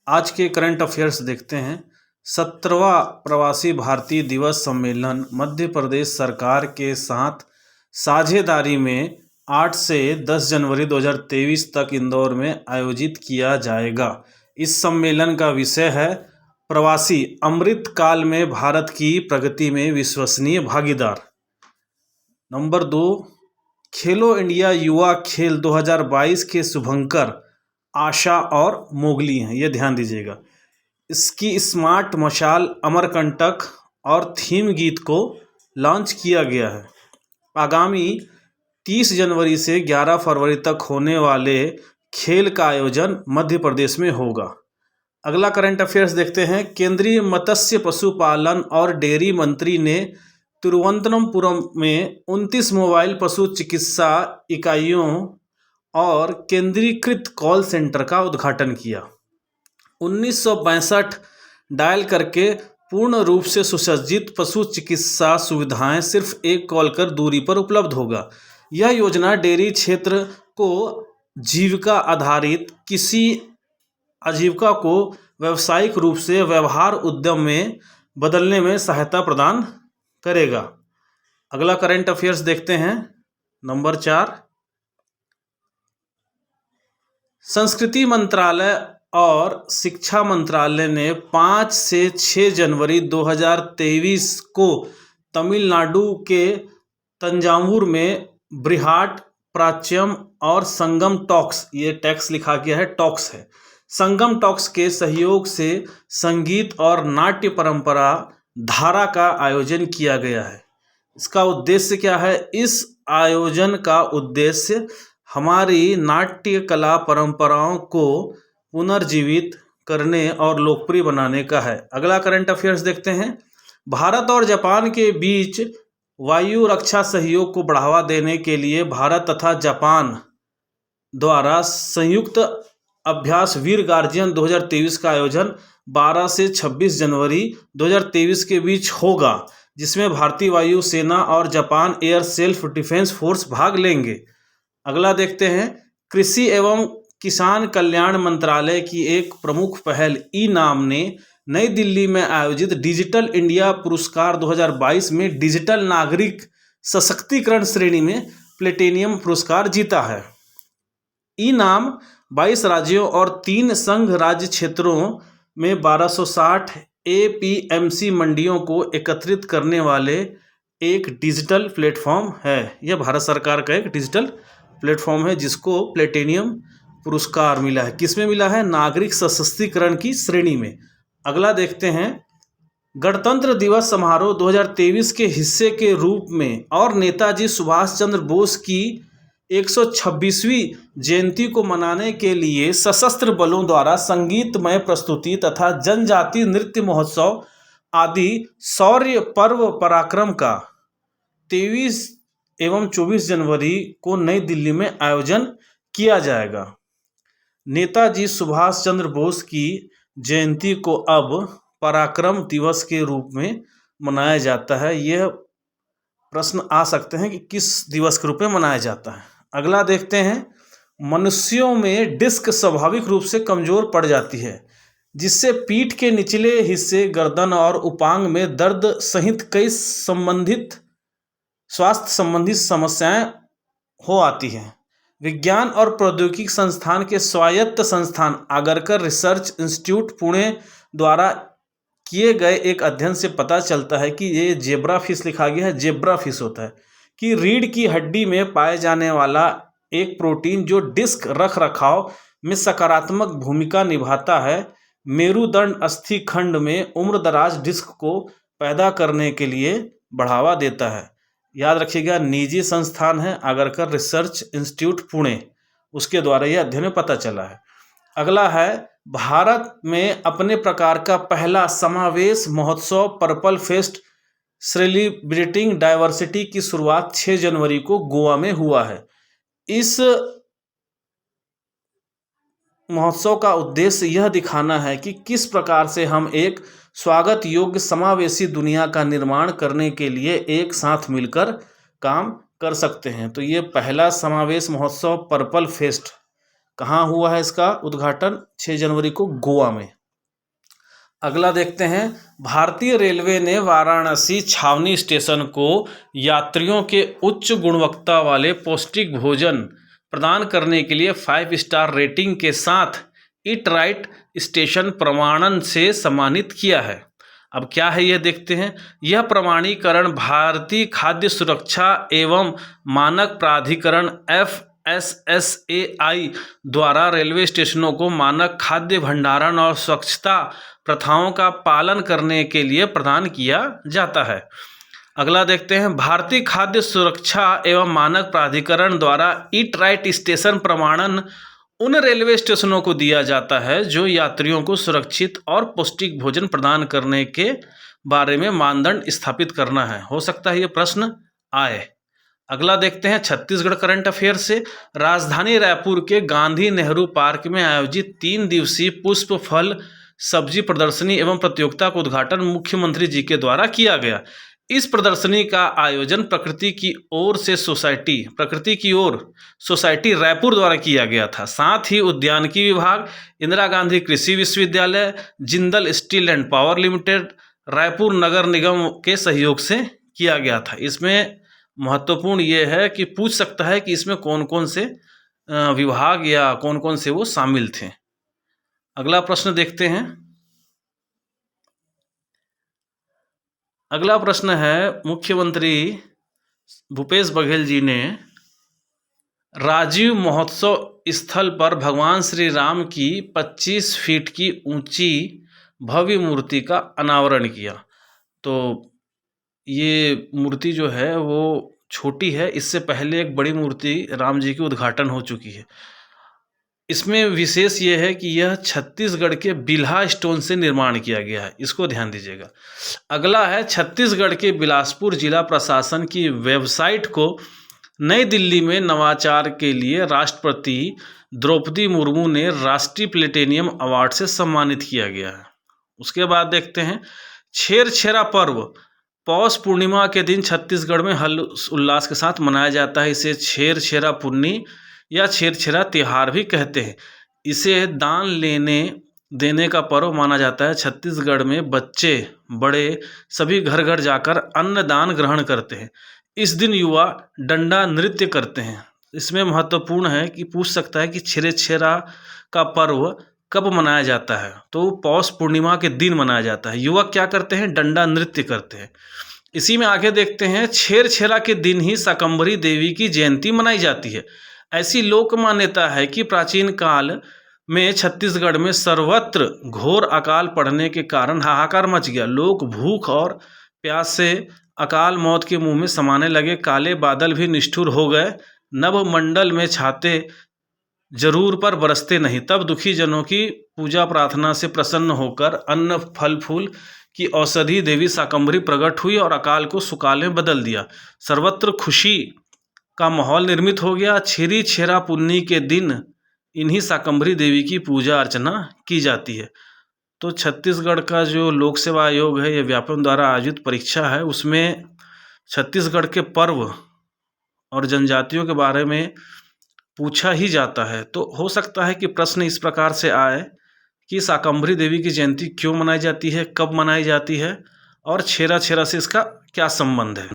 आज के current affairs देखते हैं। 17वां प्रवासी भारतीय दिवस सम्मेलन मध्य प्रदेश सरकार के साथ साझेदारी में 8 से 10 जनवरी 2023 तक इंदौर में आयोजित किया जाएगा। इस सम्मेलन का विषय है प्रवासी अमृत काल में भारत की प्रगति में विश्वसनीय भागीदार। नंबर 2, खेलो इंडिया युवा खेल 2022 के शुभंकर आशा और मोगली हैं, ये ध्यान दीजिएगा। इसकी स्मार्ट मशाल अमरकंटक और थीम गीत को लॉन्च किया गया है। आगामी 30 जनवरी से 11 फरवरी तक होने वाले खेल का आयोजन मध्य प्रदेश में होगा। अगला करंट अफेयर्स देखते हैं। केंद्रीय मत्स्य पशुपालन और डेयरी मंत्री ने तिरुवनंतपुरम में 29 मोबाइल पशु चिकित्सा इकाइयों और केंद्रीकृत कॉल सेंटर का उद्घाटन किया। 1962 डायल करके पूर्ण रूप से सुसज्जित पशु चिकित्सा सुविधाएं सिर्फ एक कॉल कर दूरी पर उपलब्ध होगा। यह योजना डेयरी क्षेत्र को जीविका आधारित किसी आजीविका को व्यावसायिक रूप से व्यवहार उद्यम में बदलने में सहायता प्रदान करेगा। अगला करंट अफेयर्स देखते हैं। नंबर 4, संस्कृति मंत्रालय और शिक्षा मंत्रालय ने 5 से 6 जनवरी 2023 को तमिलनाडु के तंजावुर में बृहट प्राच्यम और संगम टॉक्स, ये टैक्स लिखा गया है, टॉक्स है, संगम टॉक्स के सहयोग से संगीत और नाट्य परंपरा धारा का आयोजन किया गया है। इसका उद्देश्य क्या है? इस आयोजन का उद्देश्य हमारी नाट्य कला परंपराओं को पुनर्जीवित करने और लोकप्रिय बनाने का है। अगला करंट अफेयर्स देखते हैं। भारत और जापान के बीच वायु रक्षा सहयोग को बढ़ावा देने के लिए भारत तथा जापान द्वारा संयुक्त अभ्यास वीर गार्जियन 2023 का आयोजन 12 से 26 जनवरी 2023 के बीच होगा, जिसमें भारतीय वायु सेना और Japan air self defence force भाग लेंगे। अगला देखते हैं। कृषि एवं किसान कल्याण मंत्रालय की एक प्रमुख पहल ई नाम ने नई दिल्ली में आयोजित डिजिटल इंडिया पुरस्कार 2022 में डिजिटल नागरिक सशक्तिकरण श्रेणी में प्लेटिनियम पुरस्कार जीता है। ई नाम 22 राज्यों और 3 संघ राज्य क्षेत्रों में 1260 APMC मंडियों को एकत्रित करने वाले एक डिजिटल प्लेटफॉर्म है। यह भारत सरकार का एक डिजिटल प्लेटफॉर्म है जिसको प्लेटिनियम पुरस्कार मिला है। किसमें मिला है? नागरिक सशक्तिकरण की श्रेणी में। अगला देखते हैं। गणतंत्र दिवस समारोह 2023 के हिस्से के रूप में और नेताजी सुभाष चंद्र बोस की 126वीं जयंती को मनाने के लिए सशस्त्र बलों द्वारा संगीतमय प्रस्तुति तथा जनजातीय नृत्य महोत्सव आदि शौर्य पर्व पराक्रम का 23 एवं 24 जनवरी को नई दिल्ली में आयोजन किया जाएगा। नेताजी सुभाष चंद्र बोस की जयंती को अब पराक्रम दिवस के रूप में मनाया जाता है। यह प्रश्न आ सकते हैं कि किस दिवस के रूप में मनाया जाता है। अगला देखते हैं। मनुष्यों में डिस्क स्वाभाविक रूप से कमजोर पड़ जाती है, जिससे पीठ के निचले हिस्से, गर्दन और उपांग में दर्द सहित कई स्वास्थ्य संबंधित समस्याएं हो आती हैं। विज्ञान और प्रौद्योगिकी संस्थान के स्वायत्त संस्थान आगरकर रिसर्च इंस्टीट्यूट पुणे द्वारा किए गए एक अध्ययन से पता चलता है कि ये जेब्रा फिश लिखा गया है, जेब्रा फिश होता है कि रीढ़ की हड्डी में पाए जाने वाला एक प्रोटीन जो डिस्क रख रखाव में सकारात्मक भूमिका निभाता है, मेरुदंड अस्थि खंड में उम्रदराज डिस्क को पैदा करने के लिए बढ़ावा देता है। याद रखिएगा, निजी संस्थान है आगरकर रिसर्च इंस्टीट्यूट पुणे, उसके द्वारा यह अध्ययन में पता चला है। अगला है। भारत में अपने प्रकार का पहला समावेश महोत्सव पर्पल फेस्ट सेलिब्रेटिंग डाइवर्सिटी की शुरुआत 6 जनवरी को गोवा में हुआ है। इस महोत्सव का उद्देश्य यह दिखाना है कि किस प्रकार से हम एक स्वागत योग्य समावेशी दुनिया का निर्माण करने के लिए एक साथ मिलकर काम कर सकते हैं। तो ये पहला समावेश महोत्सव पर्पल फेस्ट कहाँ हुआ है? इसका उद्घाटन 6 जनवरी को गोवा में। अगला देखते हैं, भारतीय रेलवे ने वाराणसी छावनी स्टेशन को यात्रियों के उच्च गुणवत्ता वाले पौष्टिक भोजन प्रदान करने के लिए 5 स्टार रेटिंग के साथ ईट राइट स्टेशन प्रमाणन से सम्मानित किया है। अब क्या है यह देखते हैं। यह प्रमाणीकरण भारतीय खाद्य सुरक्षा एवं मानक प्राधिकरण FSSAI द्वारा रेलवे स्टेशनों को मानक खाद्य भंडारण और स्वच्छता प्रथाओं का पालन करने के लिए प्रदान किया जाता है। अगला देखते हैं, भारतीय खाद्य सुरक्षा एवं मानक प्राधिकरण द्वारा ईट राइट स्टेशन प्रमाणन उन रेलवे स्टेशनों को दिया जाता है जो यात्रियों को सुरक्षित और पौष्टिक भोजन प्रदान करने के बारे में मानदंड स्थापित करना है। हो सकता है ये प्रश्न आए। अगला देखते हैं, छत्तीसगढ़ करंट अफेयर से, राजधानी रायपुर के गांधी नेहरू पार्क में आयोजित 3 दिवसीय पुष्प फल सब्जी प्रदर्शनी एवं प्रतियोगिता का उद्घाटन मुख्यमंत्री जी के द्वारा किया गया। इस प्रदर्शनी का आयोजन प्रकृति की ओर सोसाइटी रायपुर द्वारा किया गया था। साथ ही उद्यानिकी विभाग, इंदिरा गांधी कृषि विश्वविद्यालय, Jindal steel and power limited, Raipur नगर निगम के सहयोग से किया गया था। इसमें महत्वपूर्ण ये है कि पूछ सकता है कि इसमें कौन कौन से विभाग या कौन कौन से वो शामिल थे। अगला प्रश्न देखते हैं। अगला प्रश्न है, मुख्यमंत्री भूपेश बघेल जी ने राजीव महोत्सव स्थल पर भगवान श्री राम की 25 फीट की ऊंची भव्य मूर्ति का अनावरण किया। तो ये मूर्ति जो है वो छोटी है, इससे पहले एक बड़ी मूर्ति राम जी की उद्घाटन हो चुकी है। इसमें विशेष ये है कि यह छत्तीसगढ़ के बिल्हा स्टोन से निर्माण किया गया है, इसको ध्यान दीजिएगा। अगला है, छत्तीसगढ़ के बिलासपुर जिला प्रशासन की वेबसाइट को नई दिल्ली में नवाचार के लिए राष्ट्रपति द्रौपदी मुर्मू ने राष्ट्रीय प्लेटिनियम अवार्ड से सम्मानित किया गया है। उसके बाद देखते हैं, छेरछेरा पर्व पौष पूर्णिमा के दिन छत्तीसगढ़ में हर्ष उल्लास के साथ मनाया जाता है। इसे छेरछेरा पुन्नी या छेरछेरा त्योहार भी कहते हैं। इसे दान लेने देने का पर्व माना जाता है। छत्तीसगढ़ में बच्चे बड़े सभी घर घर जाकर अन्नदान ग्रहण करते हैं। इस दिन युवा डंडा नृत्य करते हैं। इसमें महत्वपूर्ण है कि पूछ सकता है कि छेरछेरा का पर्व कब मनाया जाता है, तो पौष पूर्णिमा के दिन मनाया जाता है। युवक क्या करते हैं, डंडा नृत्य करते हैं। इसी में आगे देखते हैं, छेरछेरा के दिन ही शाकंभरी देवी की जयंती मनाई जाती है। ऐसी लोक मान्यता है कि प्राचीन काल में छत्तीसगढ़ में सर्वत्र घोर अकाल पड़ने के कारण हाहाकार मच गया। लोग भूख और प्यास से अकाल मौत के मुंह में समाने लगे। काले बादल भी निष्ठुर हो गए। नभ मंडल में छाते जरूर पर बरसते नहीं। तब दुखी जनों की पूजा प्रार्थना से प्रसन्न होकर अन्न फल फूल की औषधि देवी शाकंभरी प्रकट हुई और अकाल को सुकाल में बदल दिया। सर्वत्र खुशी का माहौल निर्मित हो गया। छेरछेरा पुन्नी के दिन इन्हीं शाकंभरी देवी की पूजा अर्चना की जाती है। तो छत्तीसगढ़ का जो लोक सेवा आयोग है, ये व्यापम द्वारा आयोजित परीक्षा है, उसमें छत्तीसगढ़ के पर्व और जनजातियों के बारे में पूछा ही जाता है। तो हो सकता है कि प्रश्न इस प्रकार से आए कि शाकंभरी देवी की जयंती क्यों मनाई जाती है, कब मनाई जाती है और छेरछेरा से इसका क्या संबंध है।